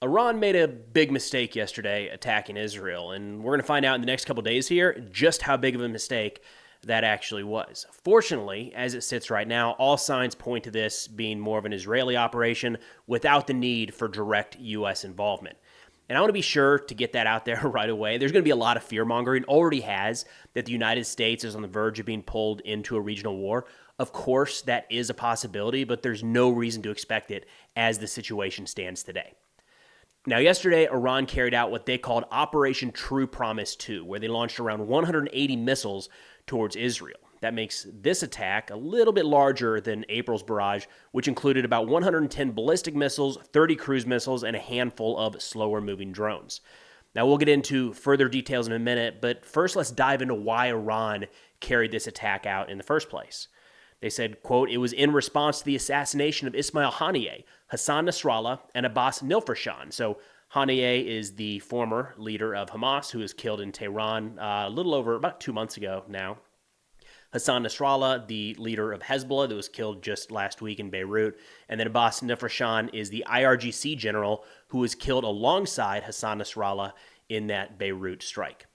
Iran made a big mistake yesterday attacking Israel, and we're going to find out in the next couple days here just how big of a mistake that actually was. Fortunately, as it sits right now, all signs point to this being more of an Israeli operation without the need for direct U.S. involvement. And I want to be sure to get that out there right away. There's going to be a lot of fear-mongering, already has, that the United States is on the verge of being pulled into a regional war. Of course, that is a possibility, but there's no reason to expect it as the situation stands today. Now, yesterday, Iran carried out what they called Operation True Promise 2, where they launched around 180 missiles towards Israel. That makes this attack a little bit larger than April's barrage, which included about 110 ballistic missiles, 30 cruise missiles, and a handful of slower-moving drones. Now, we'll get into further details in a minute, but first let's dive into why Iran carried this attack out in the first place. They said, quote, it was in response to the assassination of Ismail Haniyeh, Hassan Nasrallah, and Abbas Nilfroshan. So Haniyeh is the former leader of Hamas who was killed in Tehran a little over about 2 months ago now. Hassan Nasrallah, the leader of Hezbollah that was killed just last week in Beirut. And then Abbas Nilfroshan is the IRGC general who was killed alongside Hassan Nasrallah in that Beirut strike.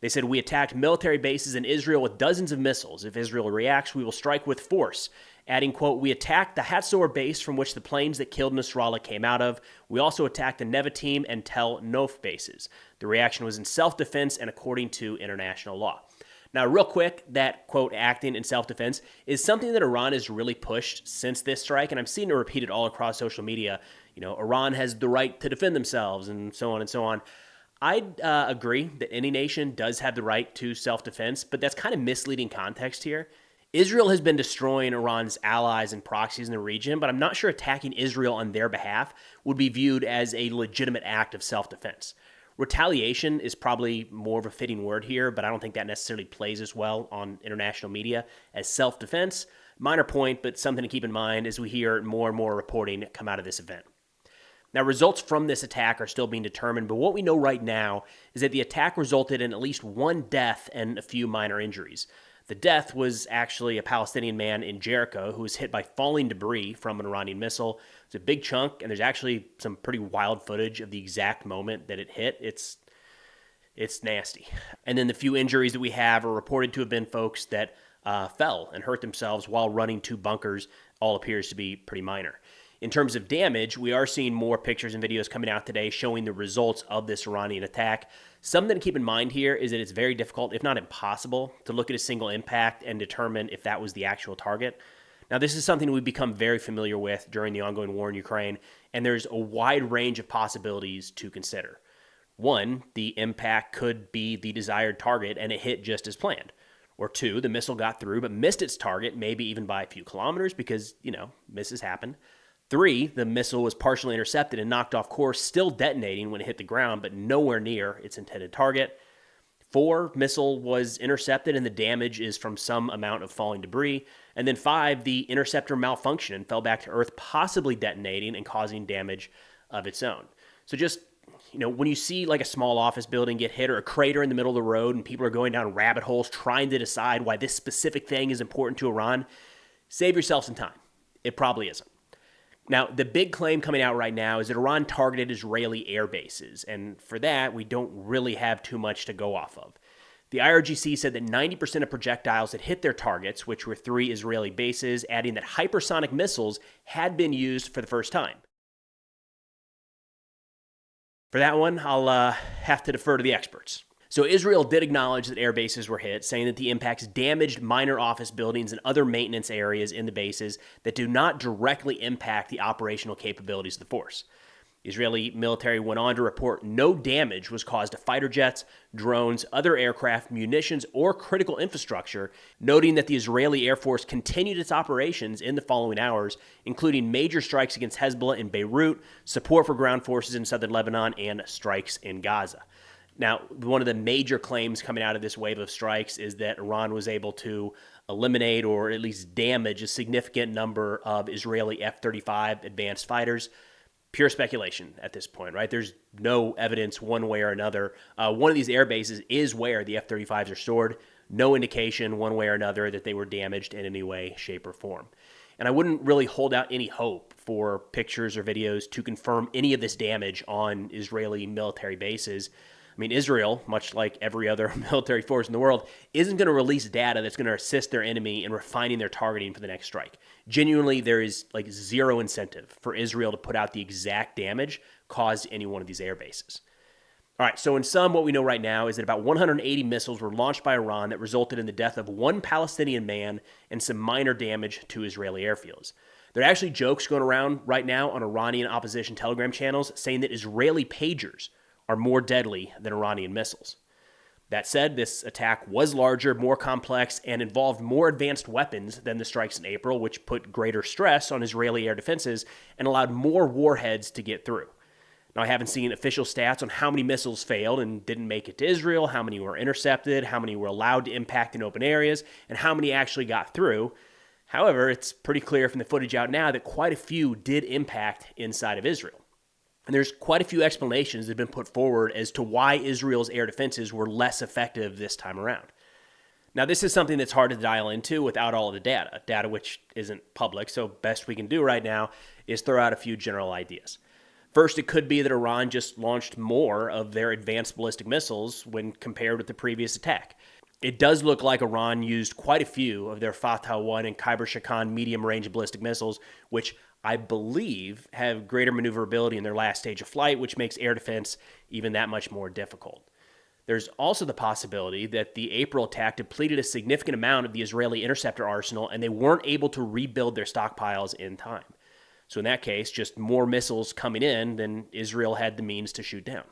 They said, we attacked military bases in Israel with dozens of missiles. If Israel reacts, we will strike with force. Adding, quote, we attacked the Hatzor base from which the planes that killed Nasrallah came out of. We also attacked the Nevatim and Tel Nof bases. The reaction was in self-defense and according to international law. Now, real quick, that, quote, acting in self-defense is something that Iran has really pushed since this strike, and I'm seeing it repeated all across social media. You know, Iran has the right to defend themselves and so on and so on. I'd agree that any nation does have the right to self-defense, but that's kind of misleading context here. Israel has been destroying Iran's allies and proxies in the region, but I'm not sure attacking Israel on their behalf would be viewed as a legitimate act of self-defense. Retaliation is probably more of a fitting word here, but I don't think that necessarily plays as well on international media as self-defense. Minor point, but something to keep in mind as we hear more and more reporting come out of this event. Now, results from this attack are still being determined, but what we know right now is that the attack resulted in at least one death and a few minor injuries. The death was actually a Palestinian man in Jericho who was hit by falling debris from an Iranian missile. It's a big chunk, and there's actually some pretty wild footage of the exact moment that it hit. It's nasty. And then the few injuries that we have are reported to have been folks that fell and hurt themselves while running to bunkers. All appears to be pretty minor. In terms of damage, we are seeing more pictures and videos coming out today showing the results of this Iranian attack. Something to keep in mind here is that it's very difficult, if not impossible, to look at a single impact and determine if that was the actual target. Now, this is something we've become very familiar with during the ongoing war in Ukraine, and there's a wide range of possibilities to consider. One, the impact could be the desired target and it hit just as planned. Or two, the missile got through but missed its target, maybe even by a few kilometers because, misses happen. 3, the missile was partially intercepted and knocked off course, still detonating when it hit the ground, but nowhere near its intended target. 4, missile was intercepted and the damage is from some amount of falling debris. And then 5, the interceptor malfunctioned and fell back to Earth, possibly detonating and causing damage of its own. So just, when you see like a small office building get hit or a crater in the middle of the road and people are going down rabbit holes trying to decide why this specific thing is important to Iran, save yourself some time. It probably isn't. Now, the big claim coming out right now is that Iran targeted Israeli air bases, and for that, we don't really have too much to go off of. The IRGC said that 90% of projectiles had hit their targets, which were 3 Israeli bases, adding that hypersonic missiles had been used for the first time. For that one, I'll have to defer to the experts. So Israel did acknowledge that air bases were hit, saying that the impacts damaged minor office buildings and other maintenance areas in the bases that do not directly impact the operational capabilities of the force. The Israeli military went on to report no damage was caused to fighter jets, drones, other aircraft, munitions, or critical infrastructure, noting that the Israeli Air Force continued its operations in the following hours, including major strikes against Hezbollah in Beirut, support for ground forces in southern Lebanon, and strikes in Gaza. Now, one of the major claims coming out of this wave of strikes is that Iran was able to eliminate or at least damage a significant number of Israeli F-35 advanced fighters. Pure speculation at this point, right? There's no evidence one way or another. One of these air bases is where the F-35s are stored. No indication one way or another that they were damaged in any way, shape, or form. And I wouldn't really hold out any hope for pictures or videos to confirm any of this damage on Israeli military bases. I mean, Israel, much like every other military force in the world, isn't going to release data that's going to assist their enemy in refining their targeting for the next strike. Genuinely, there is like zero incentive for Israel to put out the exact damage caused to any one of these air bases. All right, so in sum, what we know right now is that about 180 missiles were launched by Iran that resulted in the death of one Palestinian man and some minor damage to Israeli airfields. There are actually jokes going around right now on Iranian opposition Telegram channels saying that Israeli pagers are more deadly than Iranian missiles. That said, this attack was larger, more complex, and involved more advanced weapons than the strikes in April, which put greater stress on Israeli air defenses and allowed more warheads to get through. Now, I haven't seen official stats on how many missiles failed and didn't make it to Israel, how many were intercepted, how many were allowed to impact in open areas, and how many actually got through. However, it's pretty clear from the footage out now that quite a few did impact inside of Israel. And there's quite a few explanations that have been put forward as to why Israel's air defenses were less effective this time around. Now, this is something that's hard to dial into without all of the data which isn't public, so best we can do right now is throw out a few general ideas. First, it could be that Iran just launched more of their advanced ballistic missiles when compared with the previous attack. It does look like Iran used quite a few of their Fatah-1 and Khyber-Shakhan medium-range ballistic missiles, which I believe have greater maneuverability in their last stage of flight, which makes air defense even that much more difficult. There's also the possibility that the April attack depleted a significant amount of the Israeli interceptor arsenal, and they weren't able to rebuild their stockpiles in time. So in that case, just more missiles coming in than Israel had the means to shoot down.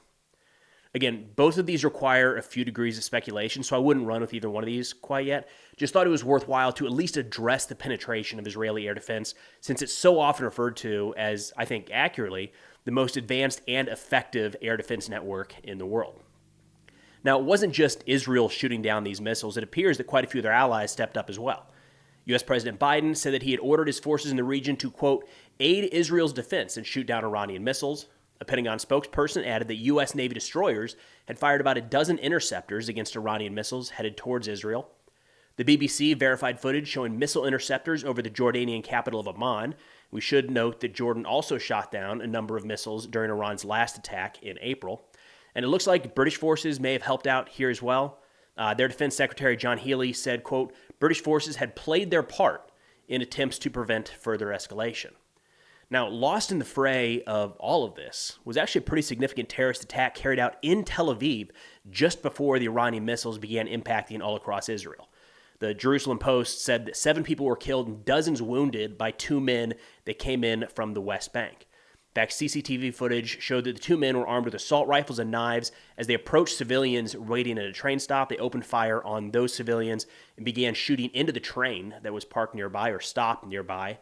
Again, both of these require a few degrees of speculation, so I wouldn't run with either one of these quite yet. Just thought it was worthwhile to at least address the penetration of Israeli air defense, since it's so often referred to as, I think accurately, the most advanced and effective air defense network in the world. Now, it wasn't just Israel shooting down these missiles. It appears that quite a few of their allies stepped up as well. U.S. President Biden said that he had ordered his forces in the region to, quote, aid Israel's defense and shoot down Iranian missiles. A Pentagon spokesperson added that U.S. Navy destroyers had fired about a dozen interceptors against Iranian missiles headed towards Israel. The BBC verified footage showing missile interceptors over the Jordanian capital of Amman. We should note that Jordan also shot down a number of missiles during Iran's last attack in April. And it looks like British forces may have helped out here as well. Their Defense Secretary John Healey said, quote, British forces had played their part in attempts to prevent further escalation. Now, lost in the fray of all of this was actually a pretty significant terrorist attack carried out in Tel Aviv just before the Iranian missiles began impacting all across Israel. The Jerusalem Post said that 7 people were killed and dozens wounded by 2 men that came in from the West Bank. In fact, CCTV footage showed that the 2 men were armed with assault rifles and knives. As they approached civilians waiting at a train stop, they opened fire on those civilians and began shooting into the train that was parked nearby or stopped nearby.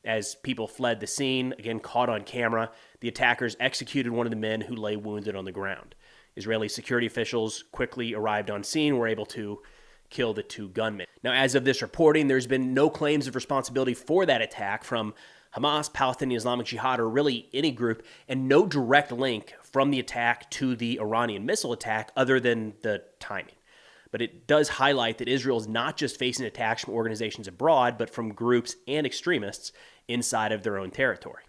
As people fled the scene, again caught on camera, the attackers executed one of the men who lay wounded on the ground. Israeli security officials quickly arrived on scene and were able to kill the 2 gunmen. Now, as of this reporting, there's been no claims of responsibility for that attack from Hamas, Palestinian Islamic Jihad, or really any group, and no direct link from the attack to the Iranian missile attack other than the timing. But it does highlight that Israel is not just facing attacks from organizations abroad, but from groups and extremists inside of their own territory.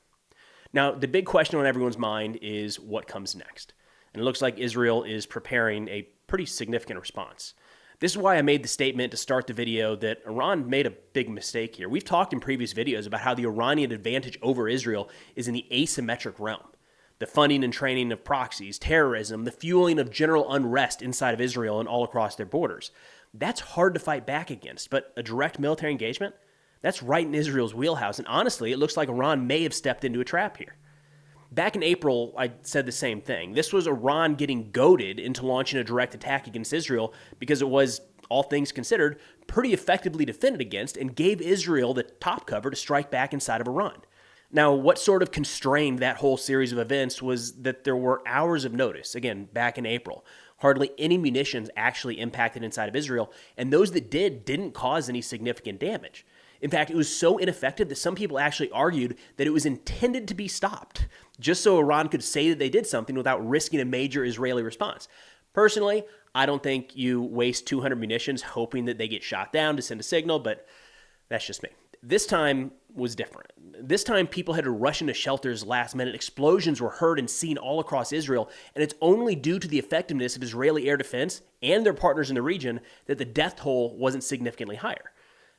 Now, the big question on everyone's mind is what comes next. And it looks like Israel is preparing a pretty significant response. This is why I made the statement to start the video that Iran made a big mistake here. We've talked in previous videos about how the Iranian advantage over Israel is in the asymmetric realm. The funding and training of proxies, terrorism, the fueling of general unrest inside of Israel and all across their borders. That's hard to fight back against, but a direct military engagement? That's right in Israel's wheelhouse, and honestly, it looks like Iran may have stepped into a trap here. Back in April, I said the same thing. This was Iran getting goaded into launching a direct attack against Israel because it was, all things considered, pretty effectively defended against and gave Israel the top cover to strike back inside of Iran. Now, what sort of constrained that whole series of events was that there were hours of notice, again, back in April. Hardly any munitions actually impacted inside of Israel, and those that didn't cause any significant damage. In fact, it was so ineffective that some people actually argued that it was intended to be stopped, just so Iran could say that they did something without risking a major Israeli response. Personally, I don't think you waste 200 munitions hoping that they get shot down to send a signal, but that's just me. This time, was different. This time, people had to rush into shelters last minute. Explosions were heard and seen all across Israel, and it's only due to the effectiveness of Israeli air defense and their partners in the region that the death toll wasn't significantly higher.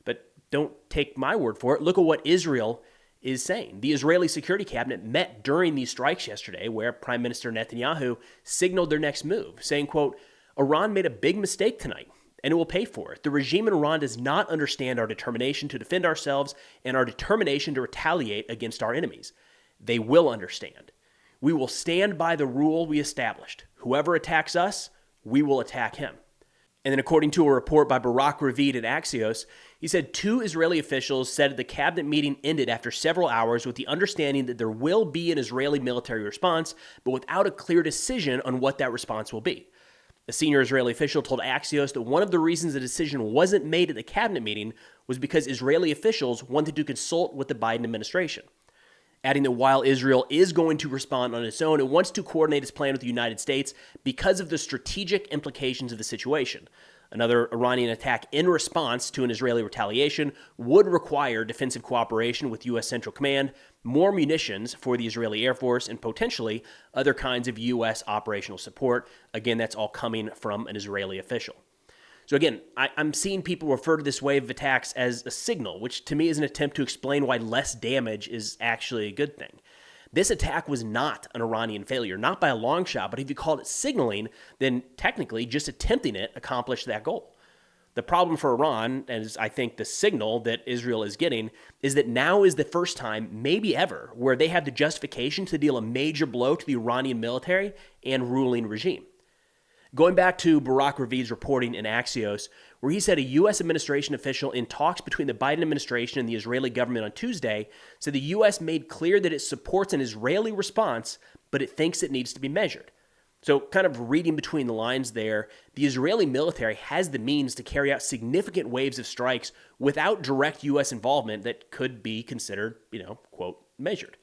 But don't take my word for it. Look at what Israel is saying. The Israeli Security Cabinet met during these strikes yesterday, where Prime Minister Netanyahu signaled their next move, saying, quote, "Iran made a big mistake tonight, and it will pay for it. The regime in Iran does not understand our determination to defend ourselves and our determination to retaliate against our enemies. They will understand. We will stand by the rule we established. Whoever attacks us, we will attack him." And then according to a report by Barak Ravid at Axios, he said 2 Israeli officials said the cabinet meeting ended after several hours with the understanding that there will be an Israeli military response, but without a clear decision on what that response will be. A senior Israeli official told Axios that one of the reasons the decision wasn't made at the cabinet meeting was because Israeli officials wanted to consult with the Biden administration, adding that while Israel is going to respond on its own, it wants to coordinate its plan with the United States because of the strategic implications of the situation. Another Iranian attack in response to an Israeli retaliation would require defensive cooperation with U.S. Central Command, more munitions for the Israeli Air Force, and potentially other kinds of U.S. operational support. Again, that's all coming from an Israeli official. So again, I'm seeing people refer to this wave of attacks as a signal, which to me is an attempt to explain why less damage is actually a good thing. This attack was not an Iranian failure, not by a long shot, but if you called it signaling, then technically just attempting it accomplished that goal. The problem for Iran, as I think the signal that Israel is getting, is that now is the first time, maybe ever, where they have the justification to deal a major blow to the Iranian military and ruling regime. Going back to Barak Ravid's reporting in Axios, where he said a U.S. administration official in talks between the Biden administration and the Israeli government on Tuesday said the U.S. made clear that it supports an Israeli response, but it thinks it needs to be measured. So kind of reading between the lines there, the Israeli military has the means to carry out significant waves of strikes without direct U.S. involvement that could be considered, quote, measured.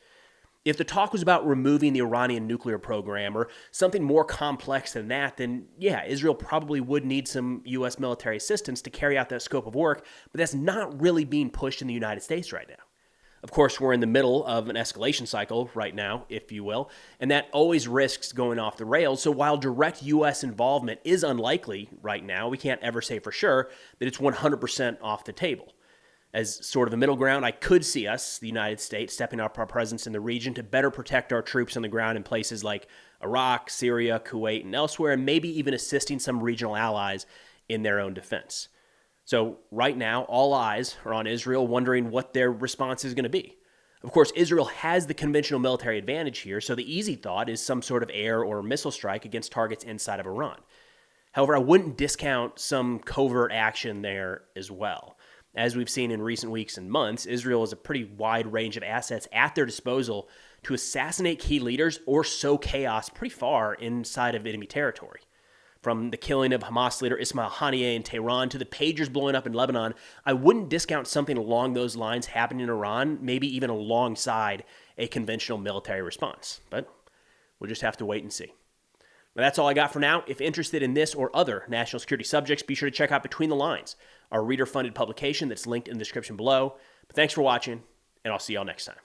If the talk was about removing the Iranian nuclear program or something more complex than that, then yeah, Israel probably would need some U.S. military assistance to carry out that scope of work, but that's not really being pushed in the United States right now. Of course, we're in the middle of an escalation cycle right now, if you will, and that always risks going off the rails. So while direct U.S. involvement is unlikely right now, we can't ever say for sure that it's 100% off the table. As sort of a middle ground, I could see us, the United States, stepping up our presence in the region to better protect our troops on the ground in places like Iraq, Syria, Kuwait, and elsewhere, and maybe even assisting some regional allies in their own defense. So right now, all eyes are on Israel, wondering what their response is going to be. Of course, Israel has the conventional military advantage here, so the easy thought is some sort of air or missile strike against targets inside of Iran. However, I wouldn't discount some covert action there as well. As we've seen in recent weeks and months, Israel has a pretty wide range of assets at their disposal to assassinate key leaders or sow chaos pretty far inside of enemy territory. From the killing of Hamas leader Ismail Haniyeh in Tehran to the pagers blowing up in Lebanon, I wouldn't discount something along those lines happening in Iran, maybe even alongside a conventional military response. But we'll just have to wait and see. Well, that's all I got for now. If interested in this or other national security subjects, be sure to check out Between the Lines, our reader-funded publication that's linked in the description below. But thanks for watching, and I'll see y'all next time.